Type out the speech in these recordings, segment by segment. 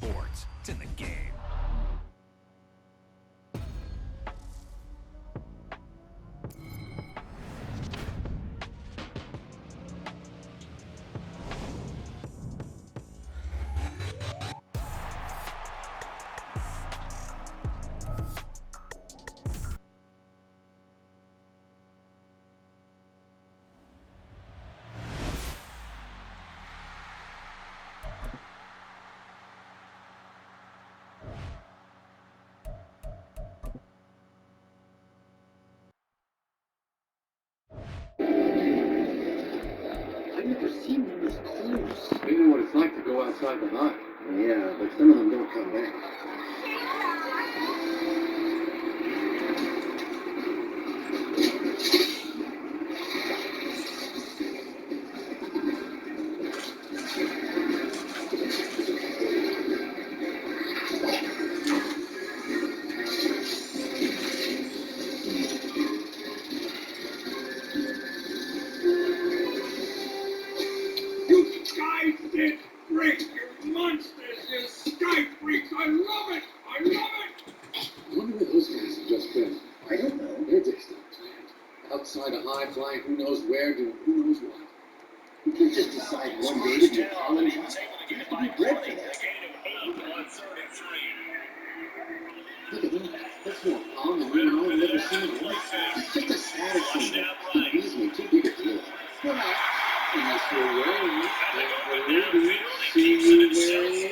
sports. It's in the game. I've never seen one this close. They know what it's like to go outside the hut. Yeah, but some of them don't come back. You sky fit freaks! You monsters! You sky freaks! I love it! I love it! I wonder where those guys have just been. I don't know. Their day's not planned. Outside a high flying who knows where, doing who knows what. You can't just decide one day to be a college. You have to be bred for that. Look at that. That's more calm than anyone I've ever seen in my life. It's just a static symbol. It gives me too big a deal. Well, not unless you're wearing it. See you wearing it.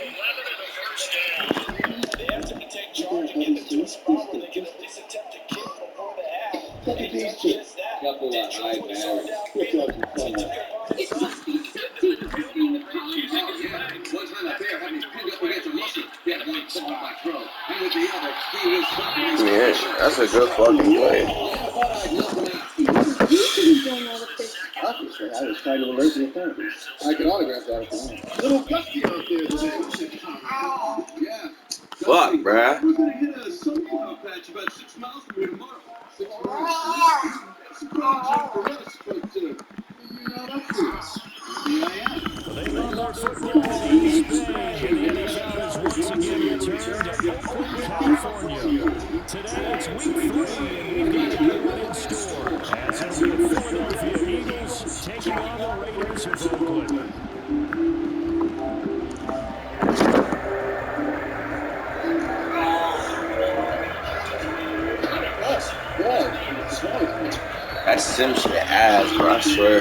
They have to take charge and get them to a spot where they can at least attempt to kick before the half. Look at these chicks. Couple of high balls. It must be something being the college. One time a bear had me pinned up against a muscle. He had one claw on my throat. And with the other, he was Yeah, that's a good fucking play. Obviously, I was trying to alert the authorities. I could autograph that if you want. Little gusty out there today. Ow! Yeah. Fuck, bruh. We're gonna hit a sunflower patch about 6 miles from here tomorrow. 6 miles. It's a project for us, but you're not up to it. Maybe I am. They love their football in Spain. The NFL is once again returned to Oakland, California. Today it's week 3, and we've got a good one in store. As it'll be the Philadelphia Eagles taking on the Raiders of Oakland. That's some shit ass, bro. I swear.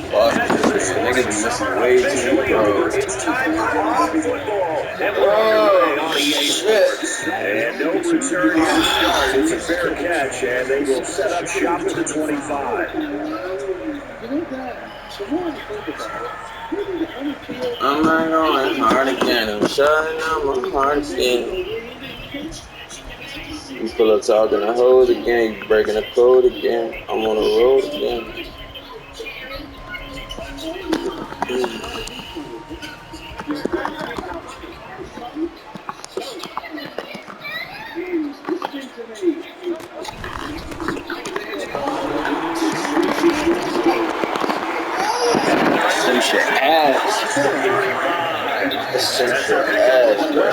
Fuck, niggas be missing way too many throws. It's time for off football. Oh, shit. And no return here to start. It's a fair catch, and they will set up shop at the 25. I'm not going hard again. I'm shutting up my heart again. You full of talking a hold again. You breaking a code again. I'm on the road again. Some shit ass. Some shit ass, bro.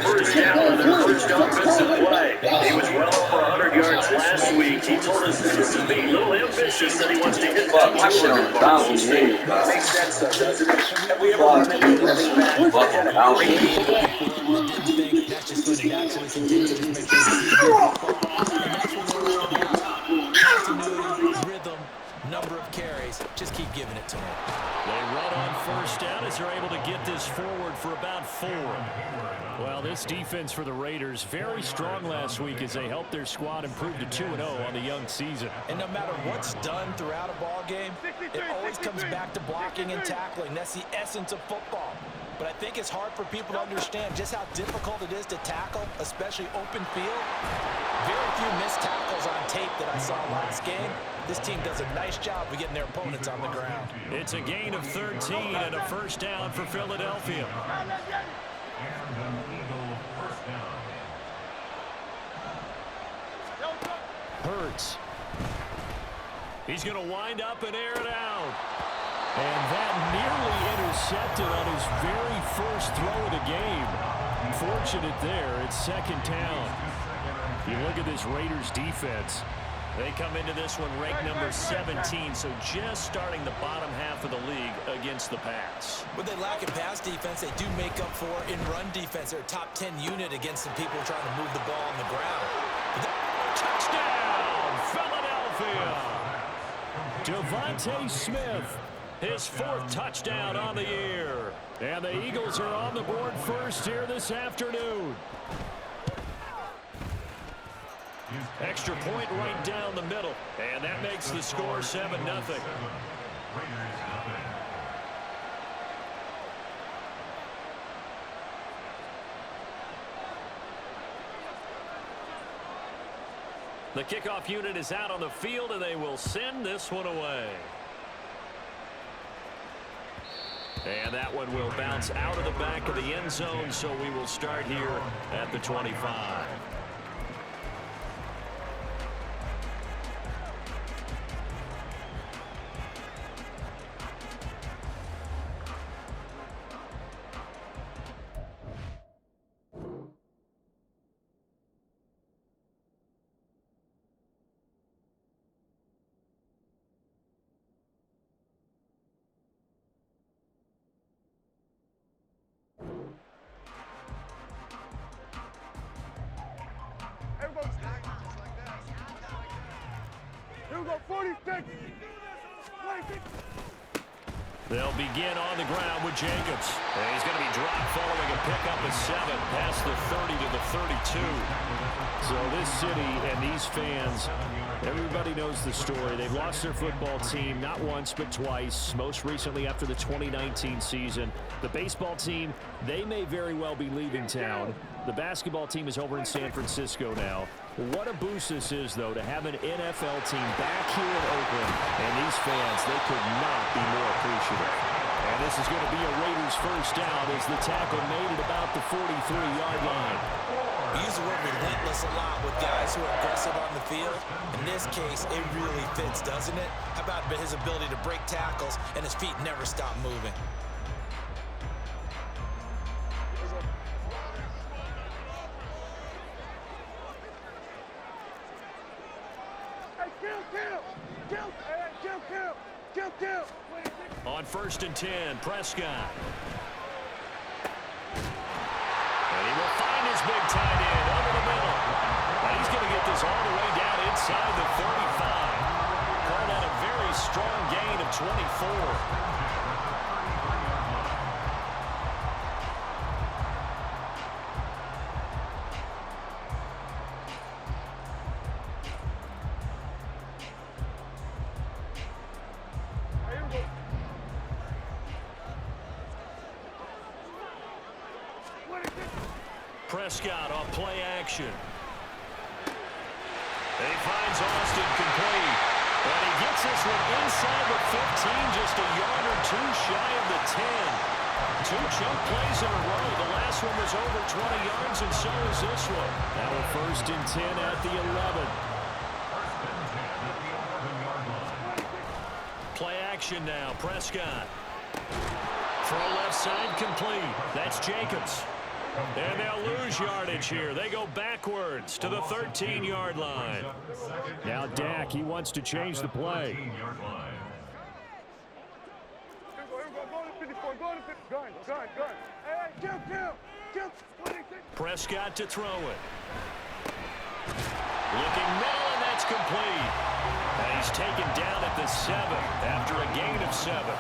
First down, their first offensive play. He was well over 100 yards last week. He told us that this is being a little ambitious, that he wants to hit Fuck, my shit on the bounce. Makes sense, though, doesn't it? Have we ever run into a running back that had a great That's just going to naturally continue to make things continuity, rhythm, number of carries. Just keep giving it to them. They run on first down as they're able to get this forward for about 4. Well, this defense for the Raiders, very strong last week as they helped their squad improve to 2-0 on the young season. And no matter what's done throughout a ball game, it always comes back to blocking and tackling. That's the essence of football. But I think it's hard for people to understand just how difficult it is to tackle, especially open field. Very few missed tackles on tape that I saw last game. This team does a nice job of getting their opponents on the ground. It's a gain of 13 and a first down for Philadelphia. Hurts. He's going to wind up and air it out. And that nearly intercepted on his very first throw of the game. Fortunate there. It's second down. You look at this Raiders defense. They come into this one ranked number 17, so just starting the bottom half of the league against the pass. When they lack in pass defense, they do make up for in run defense. They're a top 10 unit against some people trying to move the ball on the ground. Touchdown, Philadelphia! Devontae Smith, his 4th touchdown on the year. And the Eagles are on the board first here this afternoon. Extra point right down the middle. And that makes the score 7-0. The kickoff unit is out on the field, and they will send this one away. And that one will bounce out of the back of the end zone, so we will start here at the 25. Here we go, 46. They'll begin on the ground with Jacobs. And he's going to be dropped following a pickup of 7 past the 30 to the 32. So this city and these fans, everybody knows the story. They've lost their football team not once but twice, most recently after the 2019 season. The baseball team, they may very well be leaving town. The basketball team is over in San Francisco now. What a boost this is, though, to have an NFL team back here in Oakland. And these fans, they could not be more appreciative. And this is going to be a Raiders first down as the tackle made it about the 43-yard line. We use the word relentless a lot with guys who are aggressive on the field. In this case, it really fits, doesn't it? How about his ability to break tackles and his feet never stop moving? On 1st and 10, Prescott. And he will find his big tight end over the middle. And he's going to get this all the way down inside the 35. Call that a very strong gain of 24. Prescott on play action. And he finds Austin complete. And he gets this one inside the 15, just a yard or two shy of the 10. 2 chunk plays in a row. The last one was over 20 yards, and so is this one. Now a 1st and 10 at the 11. Play action now. Prescott. Throw left side complete. That's Jacobs. And they'll lose yardage here. They go backwards to the 13-yard line. Now Dak, he wants to change the play. Prescott to throw it. Looking middle, and that's complete. And he's taken down at the 7 after a gain of 7.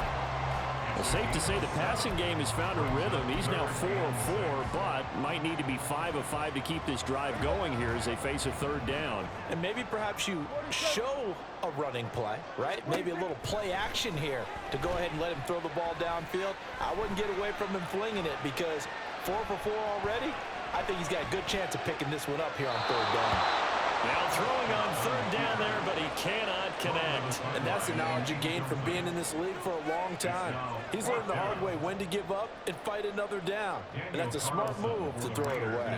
Well, safe to say the passing game has found a rhythm. He's now 4 of 4, but might need to be 5 of 5 to keep this drive going here as they face a 3rd down. And maybe perhaps you show a running play, right? Maybe a little play action here to go ahead and let him throw the ball downfield. I wouldn't get away from him flinging it because 4 for 4 already. I think he's got a good chance of picking this one up here on 3rd down. Now throwing on 3rd down there, but he cannot connect. And that's the knowledge you gain from being in this league for a long time. He's learned the hard way when to give up and fight another down. And that's a smart move to throw it away.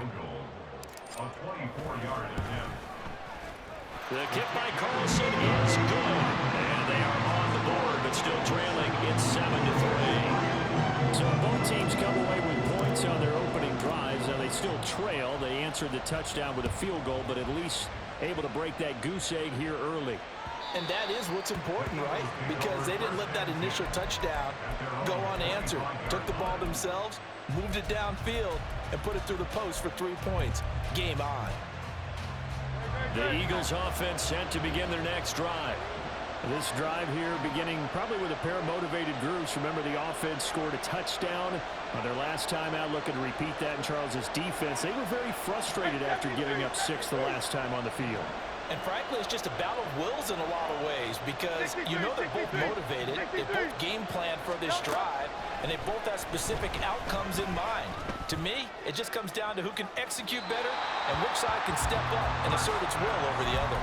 The kick by Carlson is good. And they are on the the board, but still trailing. It's 7-3. So both teams come away with points on their opening drives. Now they still trail. They answered the touchdown with a field goal, but at least able to break that goose egg here early. And that is what's important, right? Because they didn't let that initial touchdown go unanswered. Took the ball themselves, moved it downfield, and put it through the post for 3 points. Game on. The Eagles offense set to begin their next drive. This drive here beginning probably with a pair of motivated groups. Remember, the offense scored a touchdown on their last time out, looking to repeat that in Charles's defense. They were very frustrated after giving up 6 the last time on the field. And frankly, it's just a battle of wills in a lot of ways because you know they're both motivated, they both game plan for this drive, and they both have specific outcomes in mind. To me, it just comes down to who can execute better and which side can step up and assert its will over the other.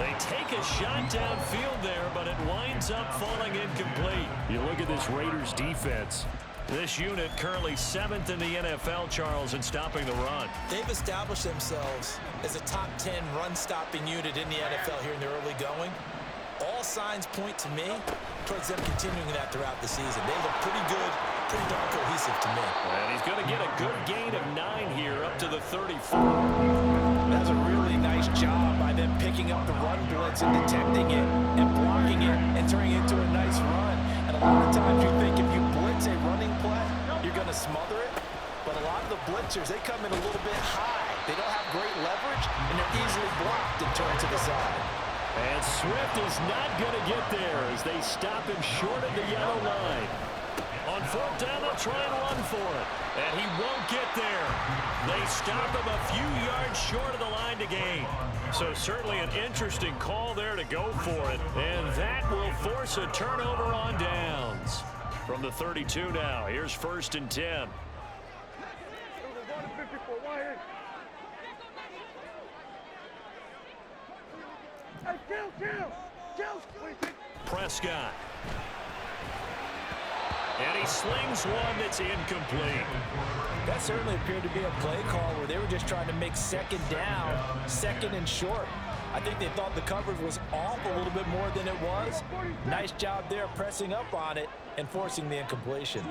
They take a shot downfield there, but it winds up falling incomplete. You look at this Raiders defense. This unit currently 7th in the NFL, Charles, in stopping the run. They've established themselves as a top 10 run-stopping unit in the NFL here in the early going. All signs point to me towards them continuing that throughout the season. They look pretty good, pretty darn cohesive to me. And he's going to get a good gain of 9 here up to the 34. That's a really nice job by them picking up the run blitz and detecting it and blocking it and turning it into a nice run. And a lot of times you think if you blitz a running play, you're going to smother it. But a lot of the blitzers, they come in a little bit high. They don't have great leverage, and they're easily blocked and turned to the side. And Swift is not going to get there as they stop him short of the yellow line. On 4th down, they'll try and run for it. And he won't get there. They stop him a few yards short of the line to gain. So certainly an interesting call there to go for it. And that will force a turnover on downs. From the 32 now, here's 1st and 10. Prescott. And he slings one that's incomplete. That certainly appeared to be a play call where they were just trying to make 2nd down, 2nd and short. I think they thought the coverage was off a little bit more than it was. Nice job there pressing up on it and forcing the incompletion.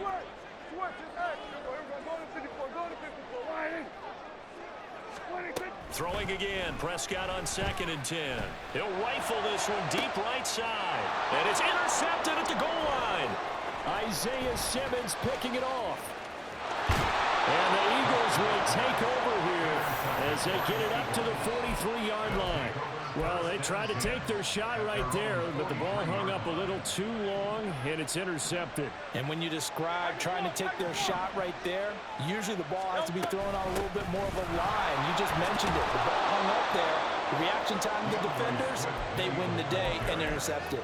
Throwing again, Prescott on 2nd and 10. He'll rifle this one deep right side. And it's intercepted at the goal line. Isaiah Simmons picking it off. And the Eagles will take over here as they get it up to the 43-yard line. Well, they tried to take their shot right there, but the ball hung up a little too long, and it's intercepted. And when you describe trying to take their shot right there, usually the ball has to be thrown on a little bit more of a line. You just mentioned it. The ball hung up there. The reaction time of the defenders, they win the day and intercept it.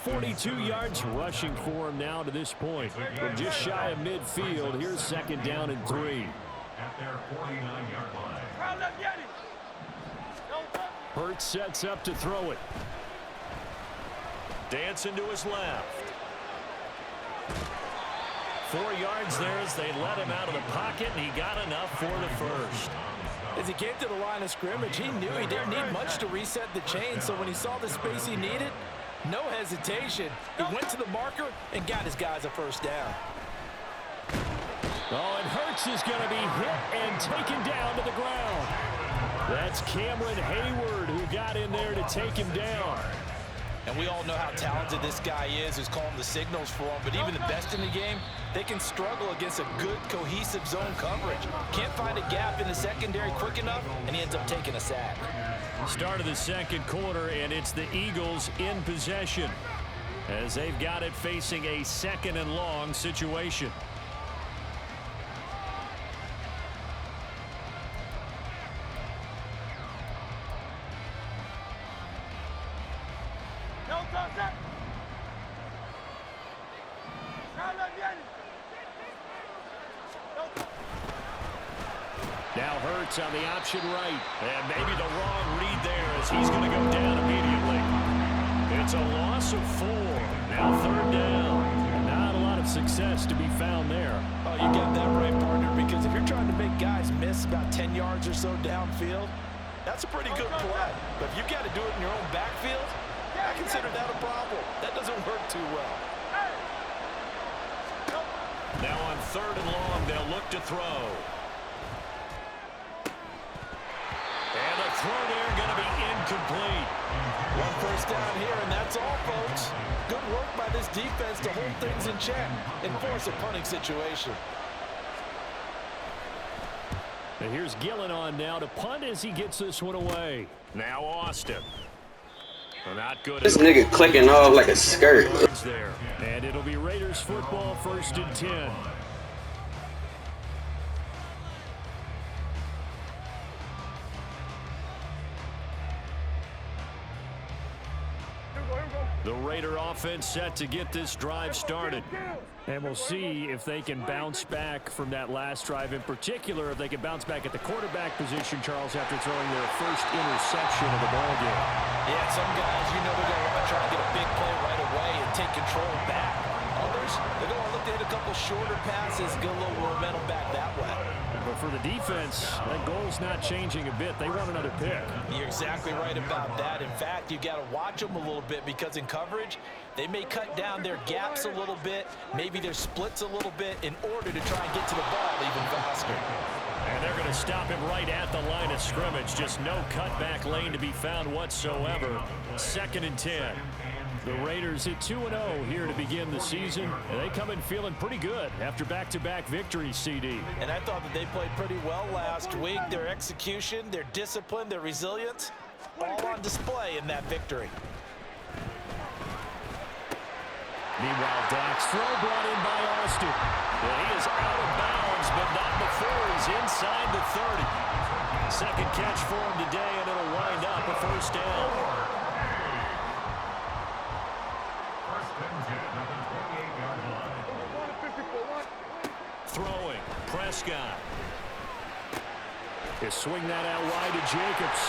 42 yards rushing for him now to this point. From just shy of midfield, here's 2nd down and 3. At their 49-yard line. Hurts sets up to throw it. Dancing to his left. 4 yards there as they let him out of the pocket, and he got enough for the first. As he came to the line of scrimmage, he knew he didn't need much to reset the chain, so when he saw the space he needed, no hesitation. He went to the marker and got his guys a 1st down. Oh, and Hurts is going to be hit and taken down to the ground. That's Cameron Hayward who got in there to take him down. And we all know how talented this guy is who's calling the signals for him, but even the best in the game, they can struggle against a good, cohesive zone coverage. Can't find a gap in the secondary quick enough, and he ends up taking a sack. Start of the 2nd quarter, and it's the Eagles in possession as they've got it facing a 2nd and long situation. Now Hurts on the option right. And maybe the wrong read there as he's going to go down immediately. It's a loss of 4. Now 3rd down. Not a lot of success to be found there. Oh, you got that right, partner, because if you're trying to make guys miss about 10 yards or so downfield, that's a pretty good play. But if you've got to do it in your own backfield, I consider that a problem. That doesn't work too well. Now on 3rd and long, they'll look to throw. And the throw there going to be incomplete. 1 first down here, and that's all, folks. Good work by this defense to hold things in check and force a punting situation. And here's Gillen on now to punt as he gets this one away. Now Austin. Well, not good. This nigga clicking off like a skirt. There. And it'll be Raiders football, 1st and 10. The Raider offense set to get this drive started. And we'll see if they can bounce back from that last drive, in particular if they can bounce back at the quarterback position, Charles, after throwing their first interception of the ball game. Yeah, some guys, you know, they're going to want to try to get a big play right away and take control back. Others, they're going to look to hit a couple shorter passes, get a little momentum back that way. But for the defense, that goal's not changing a bit. They want another pick. You're exactly right about that. In fact, you got to watch them a little bit because in coverage, they may cut down their gaps a little bit, maybe their splits a little bit in order to try and get to the ball even faster. And they're going to stop him right at the line of scrimmage. Just no cutback lane to be found whatsoever. 2nd and 10. The Raiders at 2-0 here to begin the season. And they come in feeling pretty good after back-to-back victories, CD. And I thought that they played pretty well last week. Their execution, their discipline, their resilience, all on display in that victory. Meanwhile, Dak's throw brought in by Austin. Well, he is out of bounds, but not before he's inside the 30. Second catch for him today, and it'll wind up a 1st down. Throwing, Prescott. He'll swing that out wide to Jacobs.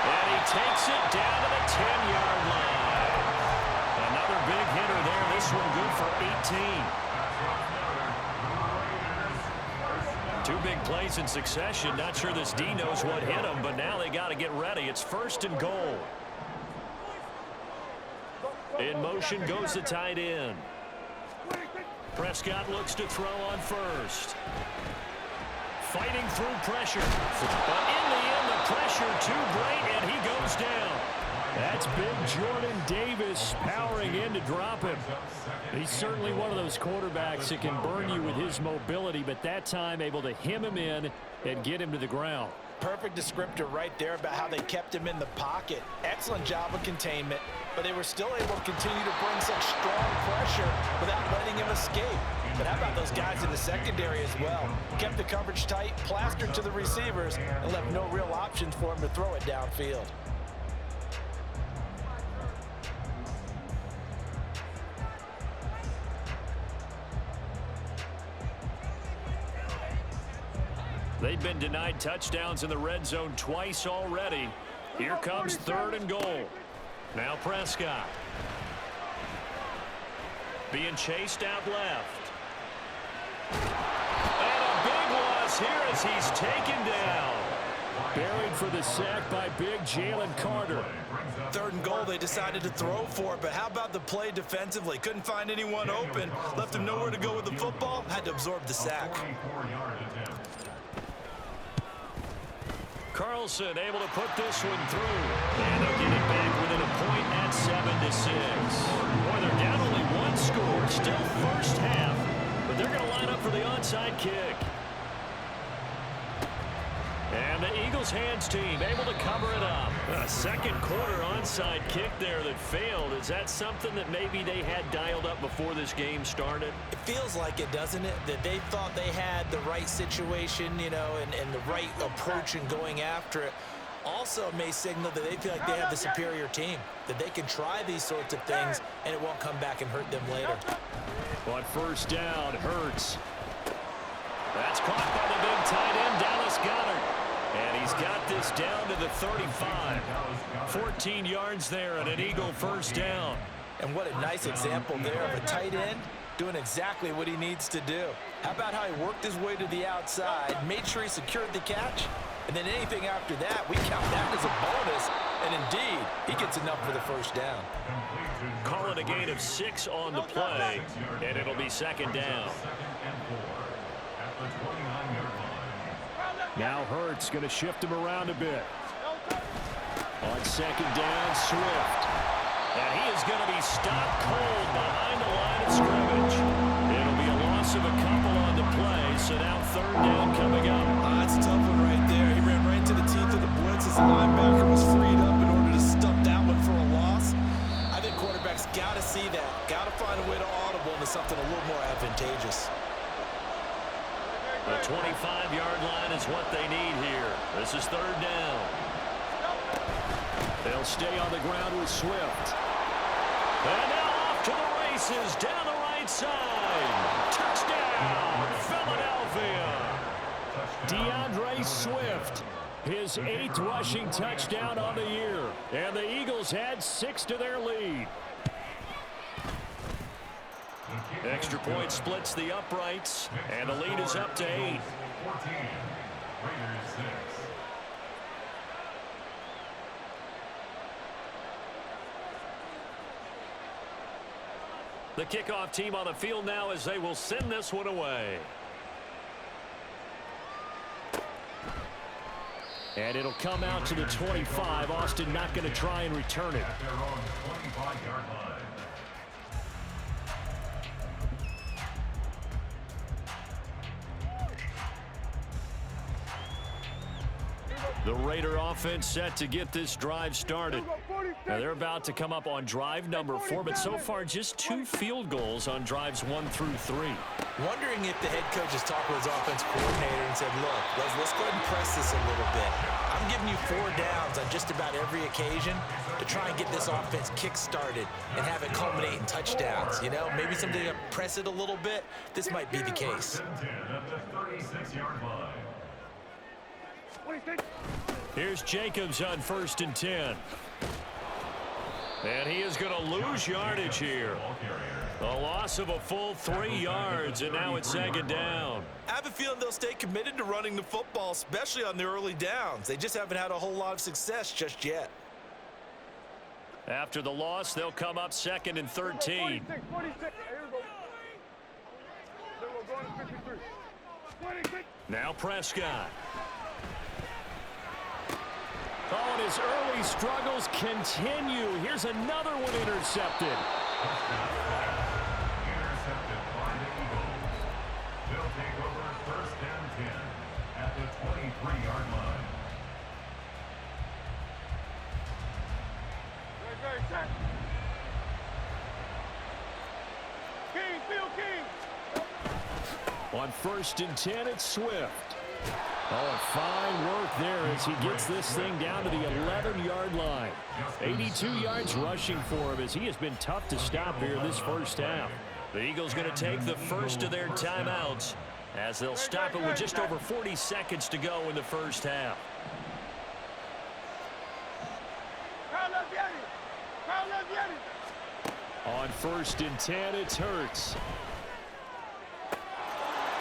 And he takes it down to the 10-yard line. Another big hitter there. This one good for 18. 2 big plays in succession. Not sure this D knows what hit him, but now they got to get ready. It's 1st and goal. In motion goes the tight end. Prescott looks to throw on 1st. Fighting through pressure. But in the end, the pressure too great, and he goes down. That's big Jordan Davis powering in to drop him. He's certainly one of those quarterbacks that can burn you with his mobility, but that time able to hem him in and get him to the ground. Perfect descriptor right there about how they kept him in the pocket. Excellent job of containment, but they were still able to continue to bring such strong pressure without letting him escape. But how about those guys in the secondary as well? Kept the coverage tight, plastered to the receivers, and left no real options for him to throw it downfield. They've been denied touchdowns in the red zone twice already. Here comes 3rd and goal. Now Prescott. Being chased out left. And a big loss here as he's taken down. Buried for the sack by big Jalen Carter. 3rd and goal, they decided to throw for it, but how about the play defensively? Couldn't find anyone open, left him nowhere to go with the football, had to absorb the sack. Carlson able to put this one through. And they'll get it back within a point at 7-6. Boy, they're down only 1 score. Still 1st half. But they're going to line up for the onside kick. And the Eagles hands team able to cover it up. A 2nd quarter onside kick there that failed. Is that something that maybe they had dialed up before this game started? It feels like it, doesn't it? That they thought they had the right situation, you know, and the right approach in going after it. Also may signal that they feel like they have the superior team, that they can try these sorts of things and it won't come back and hurt them later. But 1st down, Hurts. That's caught by the big tight end, Dallas Goedert. And he's got this down to the 35. 14 yards there and an Eagle 1st down. And what a nice example there of a tight end doing exactly what he needs to do. How about how he worked his way to the outside, made sure he secured the catch, And then anything after that, we count that as a bonus. And indeed, he gets enough for the first down. Call it a gain of 6 on the play, and it'll be second down. Now Hurts going to shift him around a bit. On second down, Swift. And he is going to be stopped cold behind the line of scrimmage. It'll be a loss of a couple on the play, so now third down coming up. That's a tough one right there. He ran right into the teeth of the blitz as the linebacker was freed up in order to stuff that one for a loss. I think quarterbacks got to see that. Got to find a way to audible into something a little more advantageous. The 25-yard line is what they need here. This is third down. They'll stay on the ground with Swift. And now off to the races down the right side. Touchdown, Philadelphia. DeAndre Swift, his 8th rushing touchdown on the year. And the Eagles had 6 to their lead. Extra point splits the uprights, and the lead is up to 8. The kickoff team on the field now as they will send this one away. And it'll come out to the 25. Austin not going to try and return it. The Raider offense set to get this drive started. Now they're about to come up on drive number 4, but so far just 2 field goals on drives 1 through 3. Wondering if the head coach has talked with his offense coordinator and said, look, let's go ahead and press this a little bit. I'm giving you 4 downs on just about every occasion to try and get this offense kick-started and have it culminate in touchdowns. You know, maybe something to press it a little bit. This might be the case. Here's Jacobs on 1st and 10. And he is going to lose yardage here. A loss of a full 3 yards, and now it's second down. I have a feeling they'll stay committed to running the football, especially on the early downs. They just haven't had a whole lot of success just yet. After the loss, they'll come up 2nd and 13. Now Prescott. Oh, and his early struggles continue. Here's another one intercepted. Intercepted by the Eagles. They'll take over 1st and 10 at the 23-yard line. King, Phil King. On 1st and 10, it's Swift. Oh, fine work there as he gets this thing down to the 11-yard line. 82 yards rushing for him as he has been tough to stop here in this first half. The Eagles going to take the first of their timeouts as they'll stop it with just over 40 seconds to go in the first half. On 1st and 10, it's Hurts.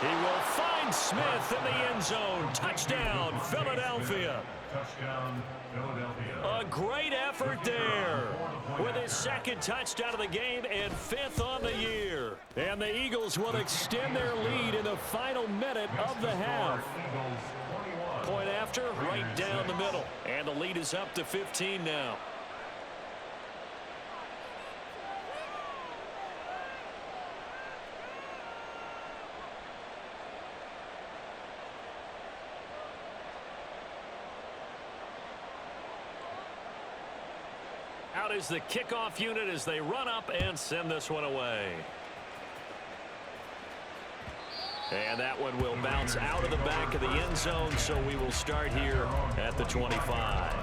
He will find Smith in the end zone. Touchdown, Philadelphia. Touchdown, Philadelphia. A great effort there with his 2nd touchdown of the game and 5th on the year. And the Eagles will extend their lead in the final minute of the half. Point after, right down the middle. And the lead is up to 15 now. Out is the kickoff unit as they run up and send this one away. And that one will bounce out of the back of the end zone, so we will start here at the 25.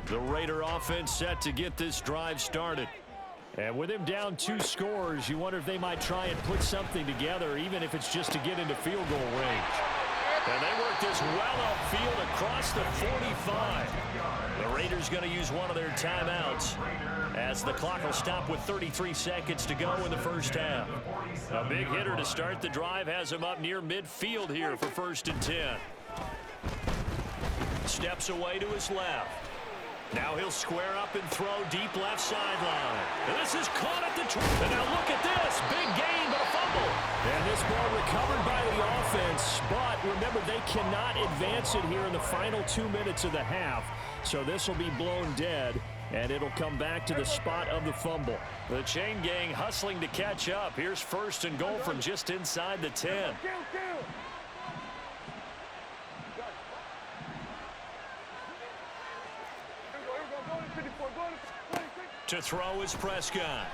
The Raider offense set to get this drive started. And with him down 2 scores, you wonder if they might try and put something together, even if it's just to get into field goal range. And they work this well upfield across the 45. The Raiders going to use one of their timeouts as the clock will stop with 33 seconds to go in the first half. A big hitter to start the drive has him up near midfield here for 1st and 10. Steps away to his left. Now he'll square up and throw deep left sideline. This is caught at the and now look at this. Big gain, but a fumble. And this ball recovered by the offense. But remember, they cannot advance it here in the final 2 minutes of the half. So this will be blown dead, and it'll come back to the spot of the fumble. The chain gang hustling to catch up. Here's 1st and goal from just inside the 10. To throw is Prescott.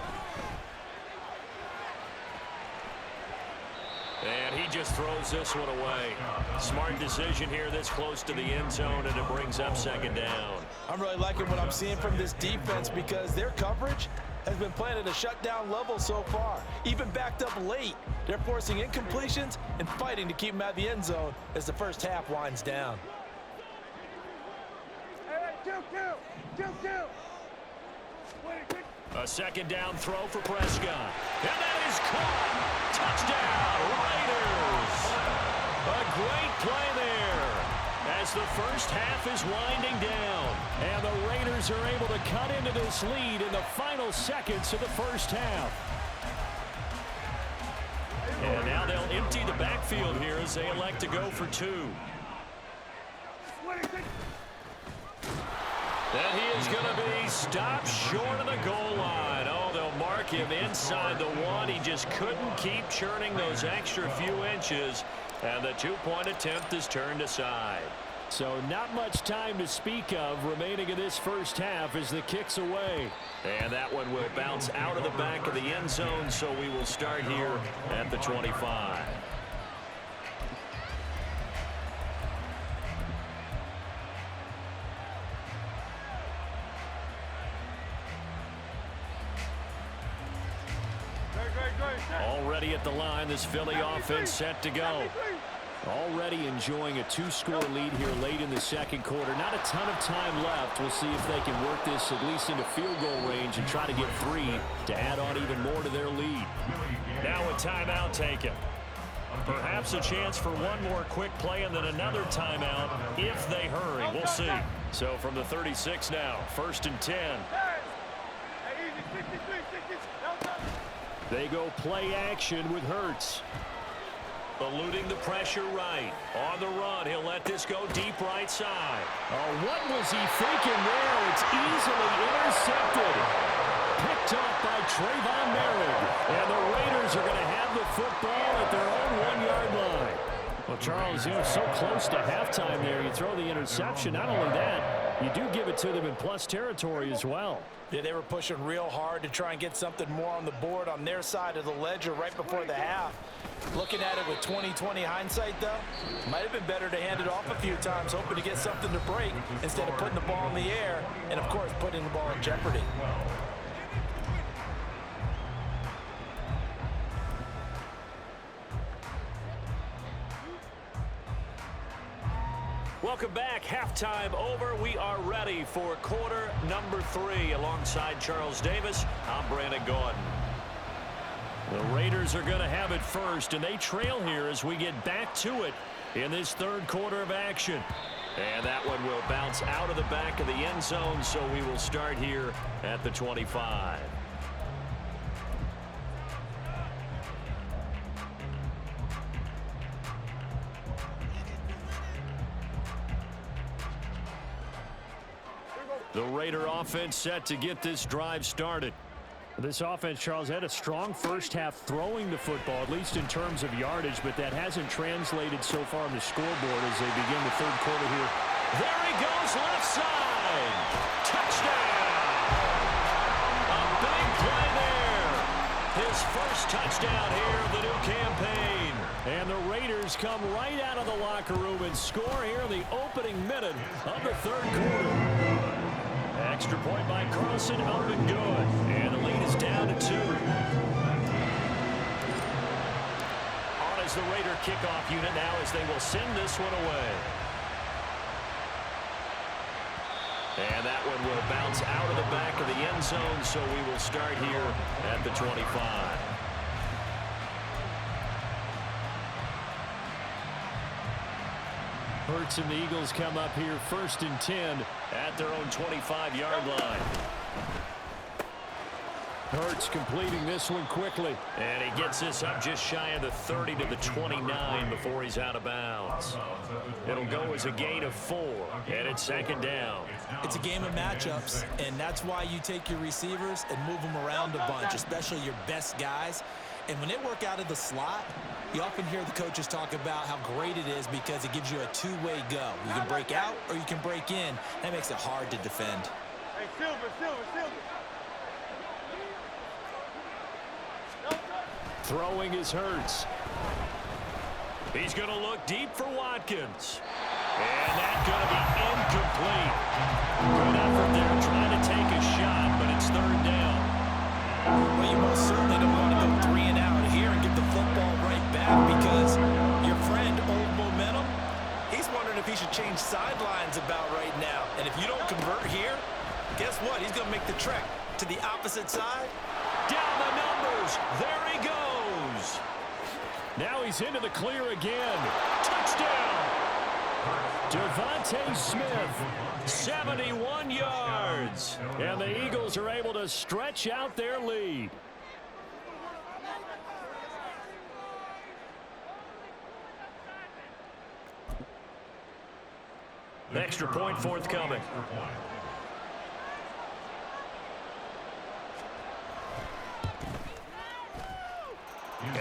And he just throws this one away. Smart decision here this close to the end zone, and it brings up 2nd down. I'm really liking what I'm seeing from this defense because their coverage has been playing at a shutdown level so far. Even backed up late, they're forcing incompletions and fighting to keep them out of the end zone as the first half winds down. A 2nd down throw for Prescott. And that is caught. Touchdown, Raiders. A great play there as the first half is winding down. And the Raiders are able to cut into this lead in the final seconds of the first half. And now they'll empty the backfield here as they elect to go for 2. And he is going to be stopped short of the goal line. Oh, they'll mark him inside the 1. He just couldn't keep churning those extra few inches, and the 2-point attempt is turned aside. So not much time to speak of remaining in this first half as the kick's away. And that one will bounce out of the back of the end zone, so we will start here at the 25. Already at the line, this Philly offense set to go. Already enjoying a 2-score lead here late in the 2nd quarter. Not a ton of time left. We'll see if they can work this at least into field goal range and try to get 3 to add on even more to their lead. Now a timeout taken. Perhaps a chance for one more quick play and then another timeout if they hurry. We'll see. So from the 36 now, 1st and 10. They go play action with Hurts. Eluding the pressure right. On the run, he'll let this go deep right side. Oh, what was he thinking there? It's easily intercepted. Picked off by Trayvon Merritt. And the Raiders are going to have the football at their own 1-yard line. Well, Charles, you were so close to halftime there. You throw the interception. Not only that, you do give it to them in plus territory as well. Yeah, they were pushing real hard to try and get something more on the board on their side of the ledger right before the half. Looking at it with 20/20 hindsight, though, might have been better to hand it off a few times, hoping to get something to break instead of putting the ball in the air and, of course, putting the ball in jeopardy. Welcome back. Halftime over. We are ready for quarter number 3. Alongside Charles Davis, I'm Brandon Gordon. The Raiders are going to have it first, and they trail here as we get back to it in this 3rd quarter of action. And that one will bounce out of the back of the end zone, so we will start here at the 25. The Raider offense set to get this drive started. This offense, Charles, had a strong first half throwing the football, at least in terms of yardage, but that hasn't translated so far on the scoreboard as they begin the 3rd quarter here. There he goes, left side. Touchdown. A big play there. His first touchdown here of the new campaign. And the Raiders come right out of the locker room and score here in the opening minute of the 3rd quarter. Extra point by Carlson, up and good. And the lead is down to 2. On his comes the Raider kickoff unit now as they will send this one away. And that one will bounce out of the back of the end zone, so we will start here at the 25. Hurts and the Eagles come up here 1st and 10 at their own 25-yard line. Hurts completing this one quickly. And he gets this up just shy of the 30 to the 29 before he's out of bounds. It'll go as a gain of 4, and it's 2nd down. It's a game of matchups, and that's why you take your receivers and move them around a bunch, especially your best guys. And when they work out of the slot, you often hear the coaches talk about how great it is because it gives you a two-way go. You can break out or you can break in. That makes it hard to defend. Hey, Silver. Throwing is Hurts. He's going to look deep for Watkins. And that's going to be incomplete. Good effort there trying to take a shot, but it's 3rd down. Well, you most certainly don't want to go 3 and out here and get the football right back because your friend, Old Momentum, he's wondering if he should change sidelines about right now. And if you don't convert here, guess what? He's going to make the trek to the opposite side. Down the numbers. There he goes. Now he's into the clear again. Touchdown. Devontae Smith, 71 yards. And the Eagles are able to stretch out their lead. Extra point forthcoming.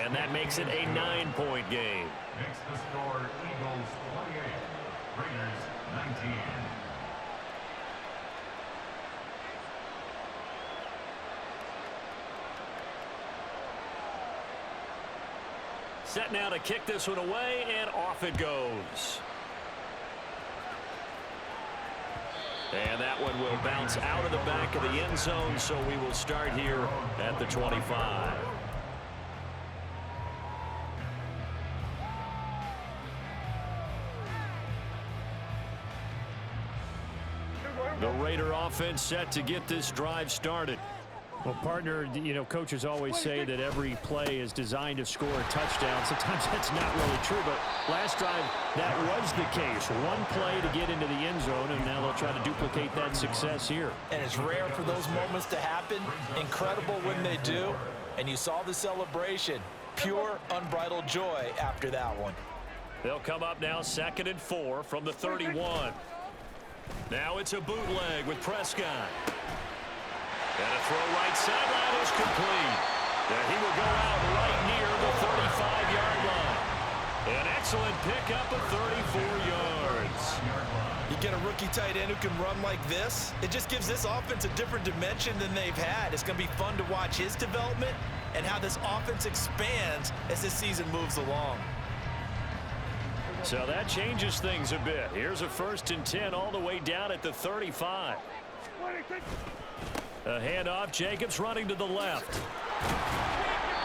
And that makes it a 9-point game. Makes the score Eagles 28, Raiders 19. Set now to kick this one away, and off it goes. And that one will bounce out of the back of the end zone, so we will start here at the 25. The Raider offense set to get this drive started. Well, partner, you know, coaches always say that every play is designed to score a touchdown. Sometimes that's not really true, but last drive, that was the case. One play to get into the end zone, and now they'll try to duplicate that success here. And it's rare for those moments to happen. Incredible when they do. And you saw the celebration. Pure, unbridled joy after that one. They'll come up now 2nd and 4 from the 31. Now it's a bootleg with Prescott. And a throw right sideline is complete. And he will go out right near the 35-yard line. An excellent pickup of 34 yards. You get a rookie tight end who can run like this, it just gives this offense a different dimension than they've had. It's going to be fun to watch his development and how this offense expands as this season moves along. So that changes things a bit. Here's a 1st and 10 all the way down at the 35. A handoff, Jacobs running to the left.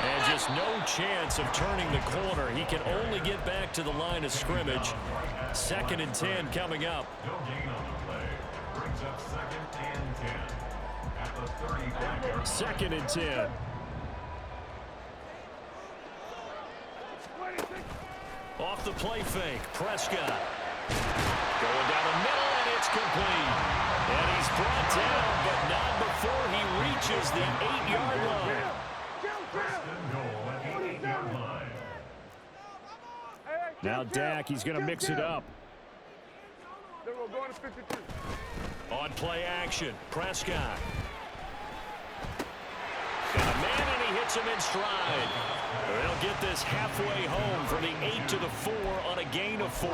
And just no chance of turning the corner. He can only get back to the line of scrimmage. 2nd and 10 coming up. No gain on the play. Brings up 2nd and 10 at the 35-yard line. 2nd and 10. Off the play fake, Prescott. Going down the middle, and it's complete. And he's brought down, but not before he reaches the 8-yard line. First and goal at the 8-yard line. Now Dak, he's going to mix it up. On play action, Prescott. And a man, and he hits him in stride. They'll get this halfway home from the 8 to the 4 on a gain of 4.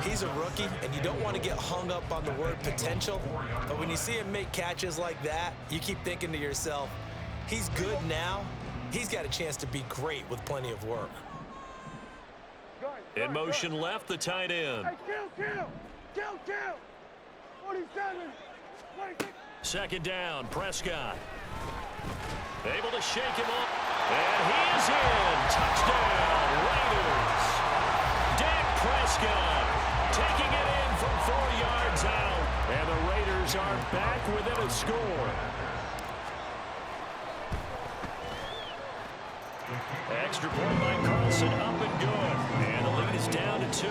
He's a rookie, and you don't want to get hung up on the word potential. But when you see him make catches like that, you keep thinking to yourself, he's good now. He's got a chance to be great with plenty of work. In motion left, the tight end. Kill. 47. 2nd down, Prescott. Able to shake him off. And he is in. Touchdown, Raiders. Dak Prescott taking it in from 4 yards out. And the Raiders are back within a score. Extra point by Carlson, up and good. And the lead is down to 2.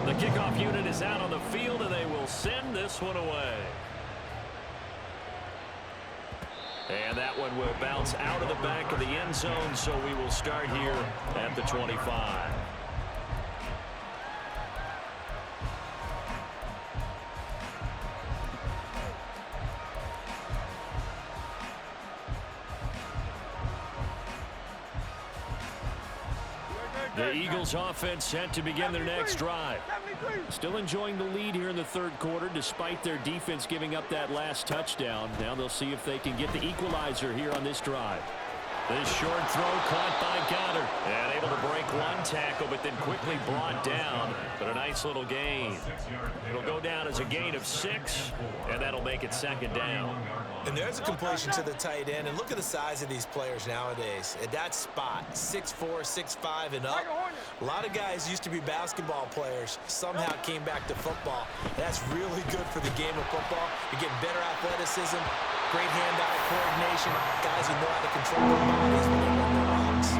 The kickoff unit is out on the field, and they will send this one away. And that one will bounce out of the back of the end zone, so we will start here at the 25. The Eagles offense set to begin their next drive. Still enjoying the lead here in the third quarter despite their defense giving up that last touchdown. Now they'll see if they can get the equalizer here on this drive. This short throw caught by Goddard. And able to break one tackle, but then quickly brought down. But a nice little gain. It'll go down as a gain of 6, and that'll make it second down. And there's a completion to the tight end. And look at the size of these players nowadays. At that spot, 6'4", 6'5", and up. A lot of guys used to be basketball players. Somehow came back to football. That's really good for the game of football. You're getting better athleticism, great hand-eye coordination. Guys who know how to control their bodies when they run their routes.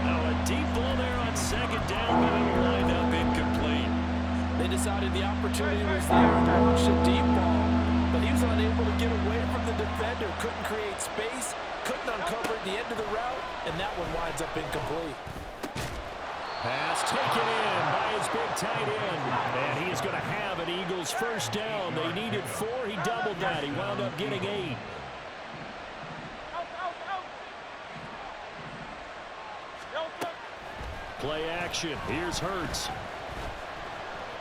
Now a deep ball there on second down, but it'll wind up incomplete. They decided the opportunity was there to launch a deep ball, but he was unable to get away from the defender, couldn't create space, couldn't uncover at the end of the route, and that one winds up incomplete. Pass taken in by his big tight end, and he is going to have an Eagles first down. They needed 4, he doubled that. He wound up getting 8. Play action. Here's Hurts.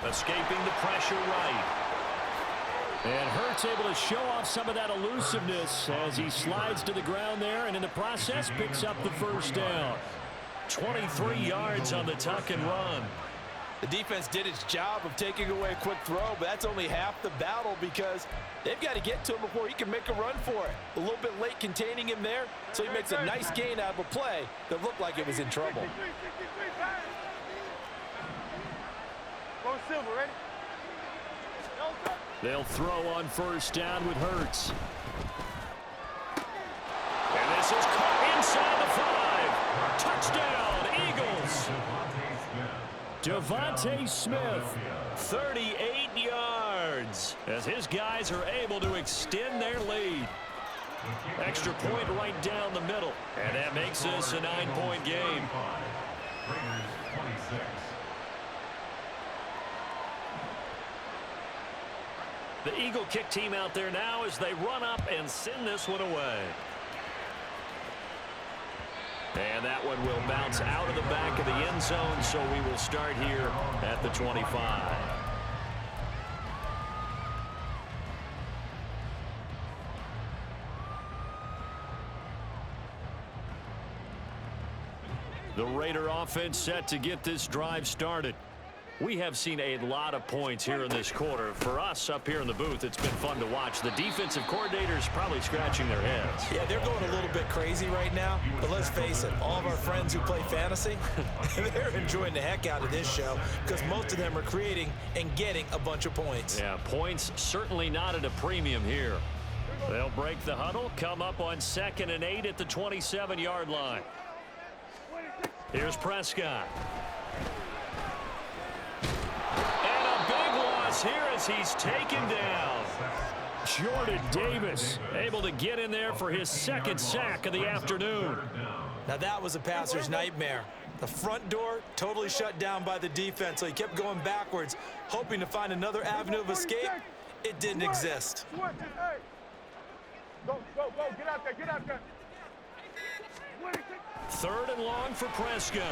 Escaping the pressure right. And Hurts able to show off some of that elusiveness as he slides to the ground there, and in the process picks up the first down. 23 yards on the tuck and run. The defense did its job of taking away a quick throw, but that's only half the battle because they've got to get to him before he can make a run for it. A little bit late containing him there, so he makes a nice gain out of a play that looked like it was in trouble. They'll throw on first down with Hurts. And this is caught inside the 5. Touchdown, Eagles. Devontae Smith, 38 yards, as his guys are able to extend their lead. Extra point right down the middle, and that makes this a 9-point game. The Eagle kick team out there now as they run up and send this one away. And that one will bounce out of the back of the end zone, so we will start here at the 25. The Raider offense set to get this drive started. We have seen a lot of points here in this quarter. For us up here in the booth, it's been fun to watch. The defensive coordinators probably scratching their heads. Yeah, they're going a little bit crazy right now. But let's face it, all of our friends who play fantasy, they're enjoying the heck out of this show because most of them are creating and getting a bunch of points. Yeah, points certainly not at a premium here. They'll break the huddle, come up on 2nd and 8 at the 27-yard line. Here's Prescott. Here as he's taken down. Jordan Davis able to get in there for his 2nd sack of the afternoon. Now that was a passer's nightmare. The front door totally shut down by the defense, so he kept going backwards, hoping to find another avenue of escape. It didn't exist. Go, get out there. 3rd and long for Prescott.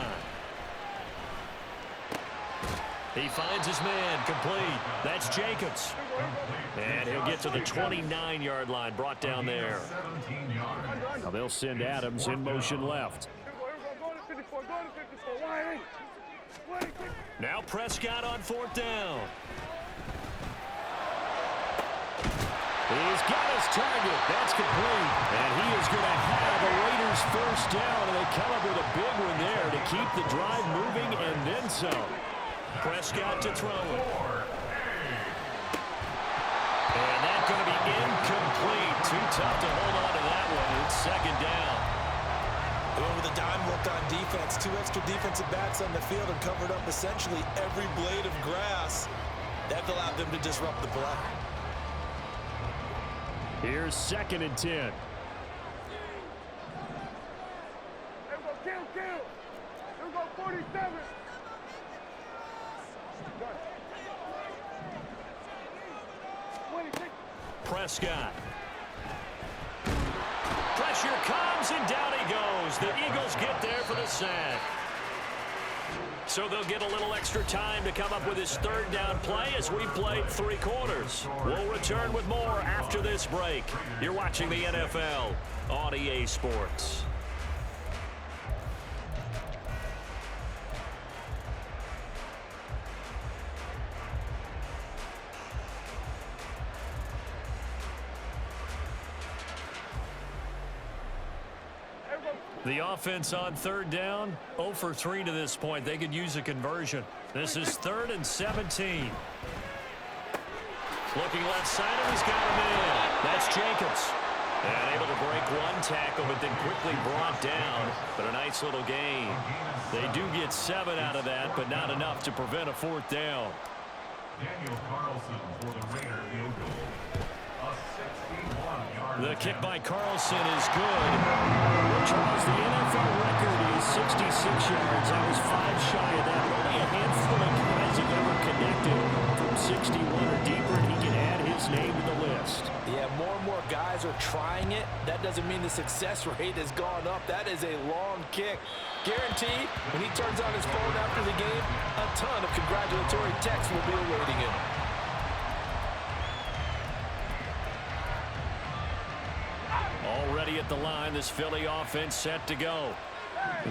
He finds his man, complete. That's Jacobs. And he'll get to the 29-yard line, brought down there. Now they'll send Adams in motion left. Now Prescott on 4th down. He's got his target. That's complete. And he is going to have the Raiders first down, and they come up with a big one there to keep the drive moving and then some. Prescott to throw it. And that's going to be incomplete. Too tough to hold on to that one. It's 2nd down. With the dime looked on defense, 2 extra defensive backs on the field and covered up essentially every blade of grass. That allowed them to disrupt the play. Here's 2nd and 10. Kill. Here we go, 47. Prescott. Pressure comes, and down he goes. The Eagles get there for the sack. So they'll get a little extra time to come up with his 3rd down play as we've played 3 quarters. We'll return with more after this break. You're watching the NFL on EA Sports. The offense on 3rd down, 0 for 3 to this point. They could use a conversion. This is 3rd and 17. Looking left side, and he's got a man. That's Jacobs. And able to break 1 tackle, but then quickly brought down. But a nice little gain. They do get 7 out of that, but not enough to prevent a 4th down. Daniel Carlson for the Raider field goal. A 61-yard. The kick by Carlson is good. Charles, the NFL record is 66 yards. That was 5 shy of that. Only a handful of guys have ever connected from 61 or deeper, and he can add his name to the list. Yeah, more and more guys are trying it. That doesn't mean the success rate has gone up. That is a long kick. Guaranteed, when he turns on his phone after the game, a ton of congratulatory texts will be awaiting him. Already at the line, this Philly offense set to go.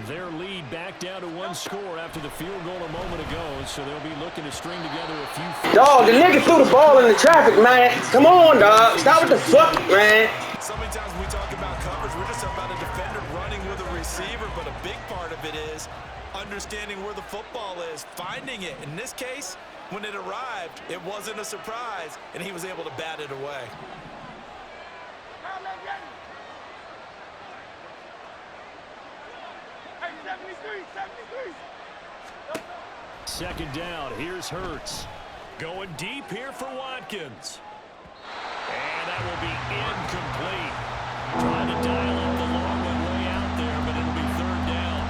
Their lead back down to 1 score after the field goal a moment ago, so they'll be looking to string together a few. Dog, the nigga threw the ball in the traffic, man. Come on, dog. Stop with the fuck, man. So many times when we talk about coverage, we're just talking about a defender running with a receiver, but a big part of it is understanding where the football is, finding it. In this case, when it arrived, it wasn't a surprise, and he was able to bat it away. Hey, 73. 2nd down. Here's Hurts. Going deep here for Watkins. And that will be incomplete. Trying to dial up the long one way out there, but it'll be 3rd down.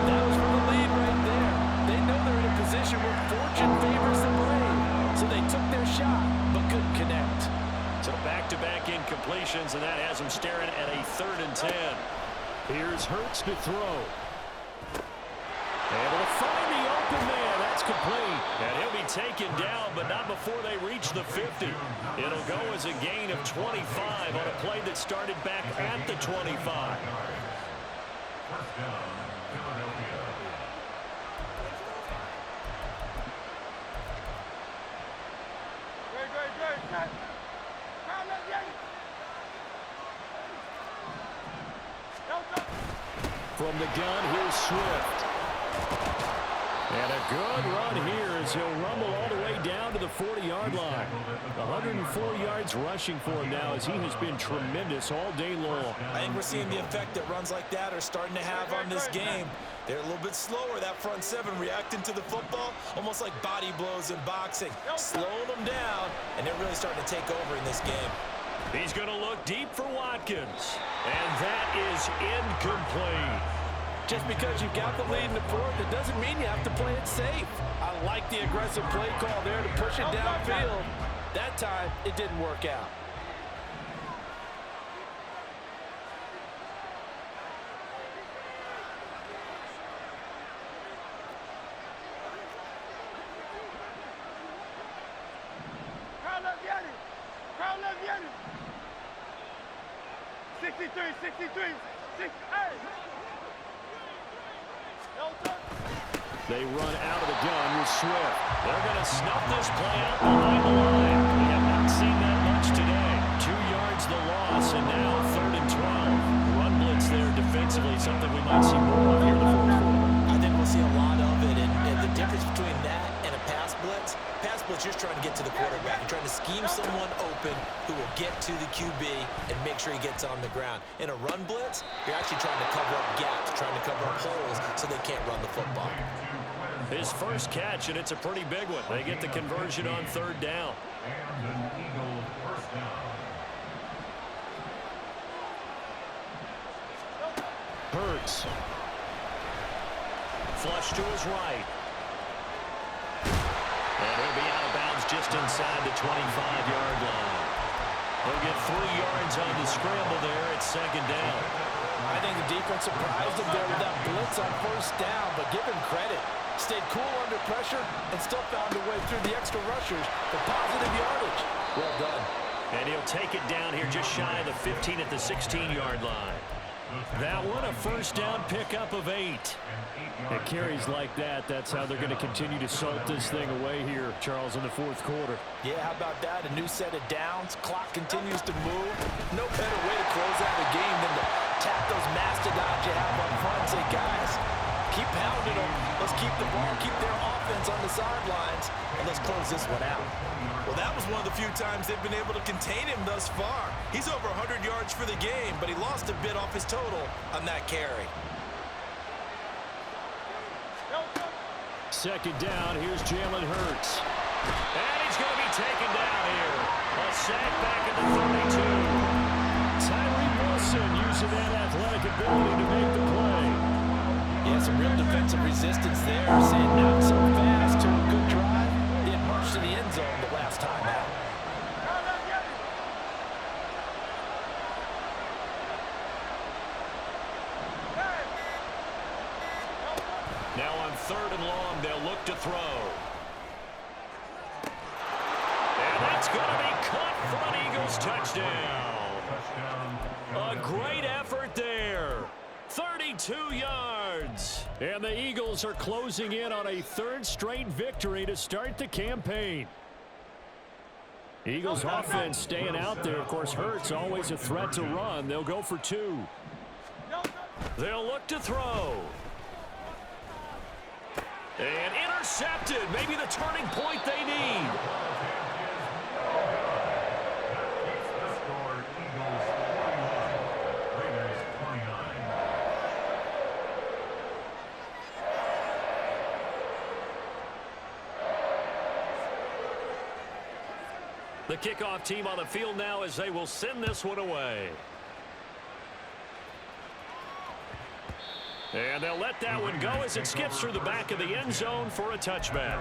That was for the lead right there. They know they're in a position where fortune favors the brave. So they took their shot, but couldn't connect. So back-to-back incompletions, and that has them staring at a 3rd and 10. Here's Hurts to throw. Able to find the open man. That's complete. And he'll be taken down, but not before they reach the 50. It'll go as a gain of 25 on a play that started back at the 25. First down, Philadelphia. Great. From the gun, here's Swift. And a good run here as he'll rumble all the way down to the 40-yard line. 104 yards rushing for him now as he has been tremendous all day long. I think we're seeing the effect that runs like that are starting to have on this game. They're a little bit slower, that front 7, reacting to the football, almost like body blows in boxing. Slowing them down, and they're really starting to take over in this game. He's going to look deep for Watkins. And that is incomplete. Just because you've got the lead in the 4th, it doesn't mean you have to play it safe. I like the aggressive play call there to push it downfield. That time, it didn't work out. They run out of the gun with Swift. They're going to snuff this play out behind the line. We have not seen that much today. 2 yards the loss, and now 3rd and 12. Run blitz there defensively, something we might see more of here in the fourth quarter. I think we'll see a lot of it, and the difference between that and a pass blitz, just trying to get to the quarterback. You're trying to scheme someone open who will get to the QB and make sure he gets on the ground. In a run blitz, you're actually trying to cover up gaps, trying to cover up holes so they can't run the football. His first catch, and it's a pretty big one. They get the conversion on 3rd down. And an Eagle first down. Hurts. Flush to his right. And he'll be out of bounds just inside the 25-yard line. He'll get 3 yards on the scramble there at 2nd down. I think the defense surprised him there with that blitz on 1st down, but give him credit. Stayed cool under pressure and still found a way through the extra rushers for positive yardage. Well done. And he'll take it down here just shy of the 15 at the 16-yard line. That one, a 1st down pickup of 8. It carries like that. That's how they're going to continue to salt this thing away here, Charles, in the 4th quarter. Yeah, how about that? A new set of downs. Clock continues to move. No better way to close out a game than to tap those mastodons you have up front and say, guys, keep pounding them. Let's keep the ball, keep their offense on the sidelines, and let's close this one out. Well, that was one of the few times they've been able to contain him thus far. He's over 100 yards for the game, but he lost a bit off his total on that carry. 2nd down, here's Jalen Hurts. And he's going to be taken down here. A sack back at the 32. Tyree Wilson using that athletic ability to make the play. Yeah, some real defensive resistance there. Saying not so fast to a good drive. Didn't march to the end zone the last time out. Now on 3rd and long, they'll look to throw. And that's going to be caught for an Eagles touchdown. A great effort there. 32 yards. And the Eagles are closing in on a 3rd straight victory to start the campaign. Eagles offense staying out there. Of course, Hurts always a threat to run. They'll go for 2. They'll look to throw. And intercepted. Maybe the turning point they need. The kickoff team on the field now as they will send this one away. And they'll let that one go as it skips through the back of the end zone for a touchback.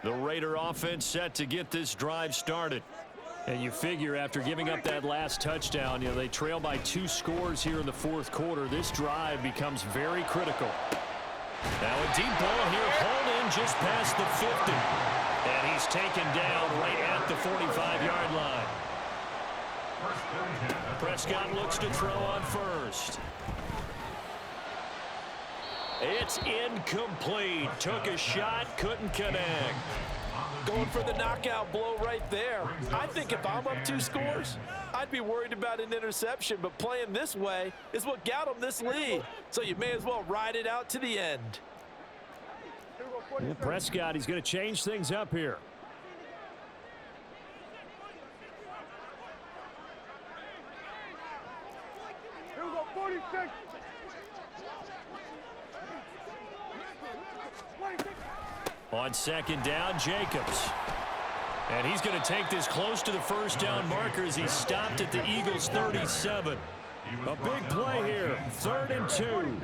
The Raider offense set to get this drive started. And you figure after giving up that last touchdown, they trail by 2 scores here in the 4th quarter. This drive becomes very critical. Now a deep ball here, hauled in just past the 50. And he's taken down right at the 45-yard line. Prescott looks to throw on 1st. It's incomplete. Took a shot, couldn't connect. Going for the knockout blow right there. I think if I'm up 2 scores, I'd be worried about an interception, but playing this way is what got him this lead. So you may as well ride it out to the end. And Prescott, he's going to change things up here. On 2nd down, Jacobs. And he's going to take this close to the 1st down marker as he stopped at the Eagles' 37. A big play here. 3rd and 2.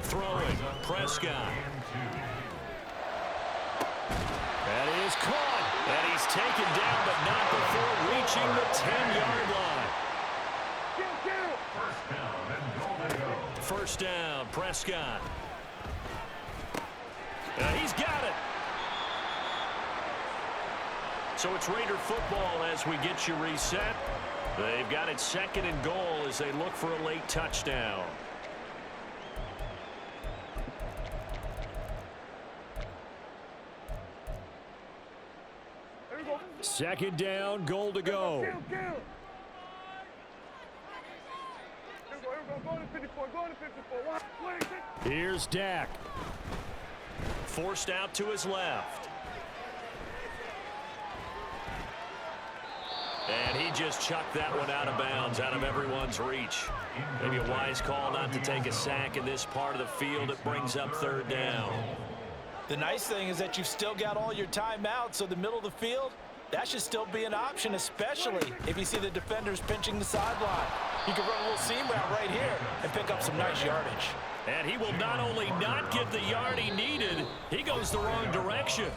Throwing, Prescott. That is caught. And he's taken down, but not before reaching the 10-yard line. 1st down, Prescott. So it's Raider football as we get you reset. They've got it 2nd and goal as they look for a late touchdown. Second down, goal to go. Here's Dak. Forced out to his left. And he just chucked that one out of bounds, out of everyone's reach. Maybe a wise call not to take a sack in this part of the field. It brings up 3rd down. The nice thing is that you've still got all your timeouts, so the middle of the field, that should still be an option, especially if you see the defenders pinching the sideline. You can run a little seam route right here and pick up some nice yardage. And he will not only not get the yard he needed, he goes the wrong direction.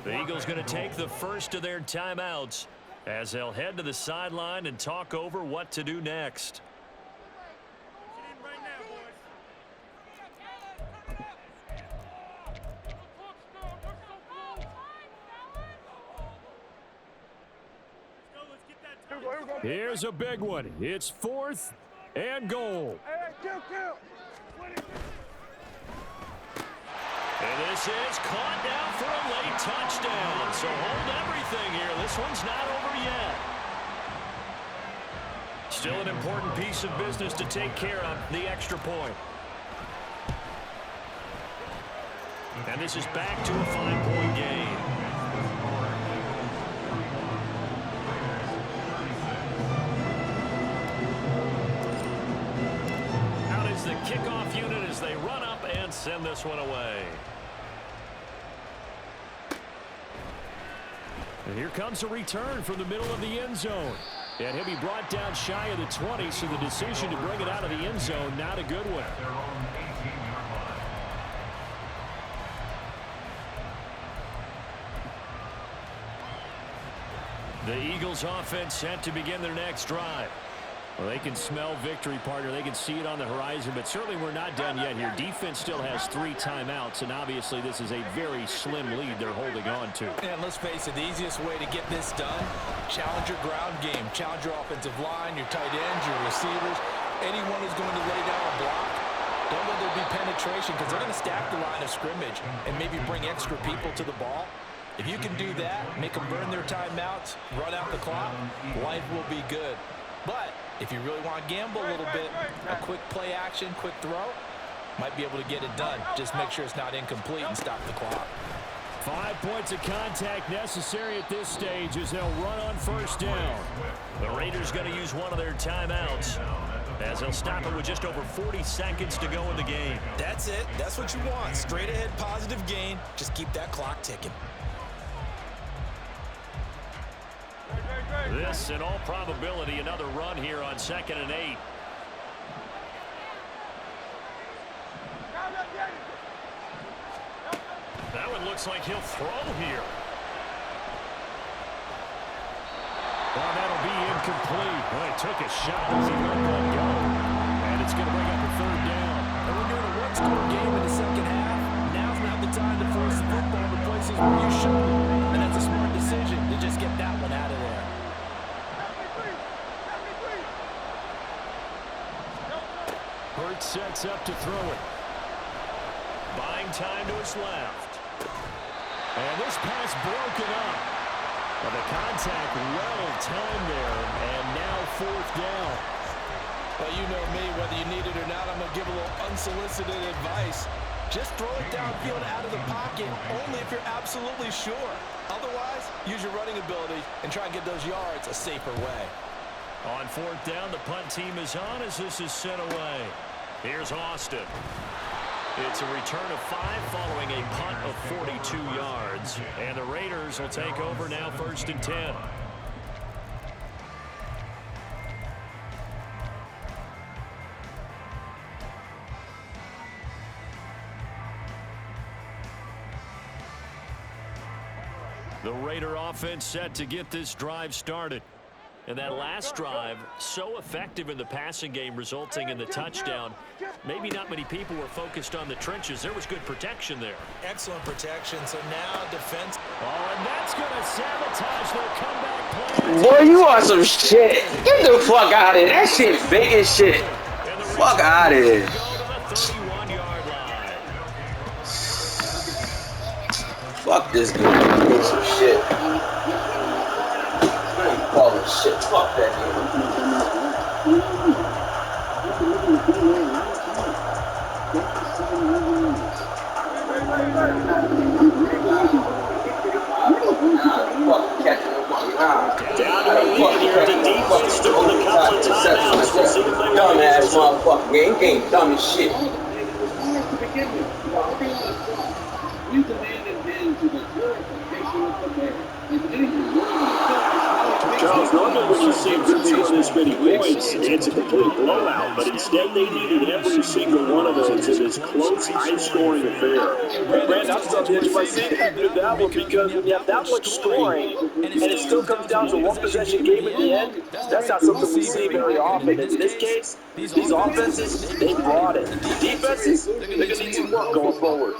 The Eagles going to take the first of their timeouts as they'll head to the sideline and talk over what to do next. Here's a big one. It's 4th and goal. And this is caught down for a late touchdown. So hold everything here. This one's not over yet. Still an important piece of business to take care of, the extra point. And this is back to a 5-point game. The kickoff unit as they run up and send this one away. And here comes a return from the middle of the end zone. And he'll be brought down shy of the 20, so the decision to bring it out of the end zone, not a good one. The Eagles offense set to begin their next drive. Well, they can smell victory, partner. They can see it on the horizon, but certainly we're not done yet here. Defense still has 3 timeouts, and obviously this is a very slim lead they're holding on to. And let's face it, the easiest way to get this done, challenge your ground game. Challenge your offensive line, your tight ends, your receivers, anyone who's going to lay down a block. Don't let there be penetration because they're going to stack the line of scrimmage and maybe bring extra people to the ball. If you can do that, make them burn their timeouts, run out the clock, life will be good. But if you really want to gamble a little bit, a quick play action, quick throw, might be able to get it done. Just make sure it's not incomplete and stop the clock. 5 points of contact necessary at this stage as they'll run on 1st down. The Raiders going to use one of their timeouts as they'll stop it with just over 40 seconds to go in the game. That's it. That's what you want. Straight ahead positive gain. Just keep that clock ticking. This, in all probability, another run here on 2nd and 8. That one looks like he'll throw here. Well, that'll be incomplete. Well, he took a shot as he let that go. And it's going to bring up a 3rd down. And when you're in a one-score game in the second half, now's not the time to force the football to places where you shouldn't. And that's a smart decision to just get that one out of there. Hurt sets up to throw it. Buying time to his left. And this pass broken up. Well, the contact well timed there, and now 4th down. Well, you know me, whether you need it or not, I'm going to give a little unsolicited advice. Just throw it downfield out of the pocket, only if you're absolutely sure. Otherwise, use your running ability and try and get those yards a safer way. On 4th down, the punt team is on as this is sent away. Here's Austin. It's a return of 5 following a punt of 42 yards. And the Raiders will take over now 1st and 10. The Raider offense set to get this drive started. And that last drive, so effective in the passing game, resulting in the touchdown. Maybe not many people were focused on the trenches. There was good protection there. Excellent protection. So now defense. Oh, and that's going to sabotage their comeback plans. Boy, you are some shit. Get the fuck out of here. That shit big as shit. Fuck out of here. Go to the 31-yard line. Fuck this dude. Get some shit. Call him shit. Fuck that nigga. Down to the lead here. The defense throwing a couple of timeouts. We'll see if they Dumbass motherfucker. Game dumb as shit. We demanded men to the glorification of the man. If anything, Charles, normally when you see them score this many points, it's a complete blowout, but instead they needed every single one of those in this close, high-scoring affair. Brand, I'm so interested in that one because when you have that much scoring and it still comes down to one possession game at the end, that's not something we see very often. In this case, these offenses, they brought it. Defenses, they're going to need some work going forward.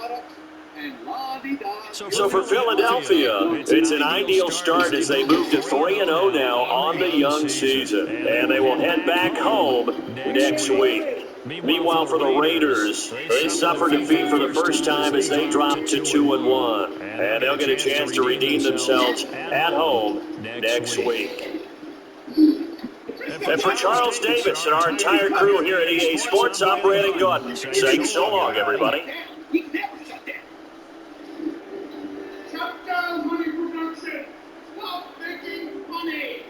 So for Philadelphia, it's an ideal start as they move to 3-0 now on the young season. And they will head back home next week. Meanwhile, for the Raiders, they suffered defeat for the first time as they dropped to 2-1. And they'll get a chance to redeem themselves at home next week. And for Charles Davis and our entire crew here at EA Sports, I'm Brandon Gordon saying so long, everybody. Shut down money production. Stop making money.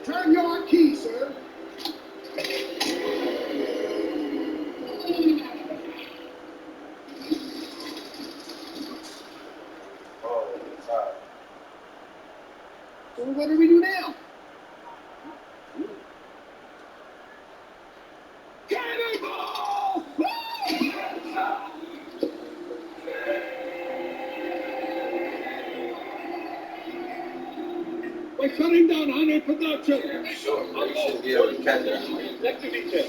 Turn your key, sir. So what do we do now? Cannonball! We're shutting down 100 production. Sure, you should be able to catch that. Next to detail.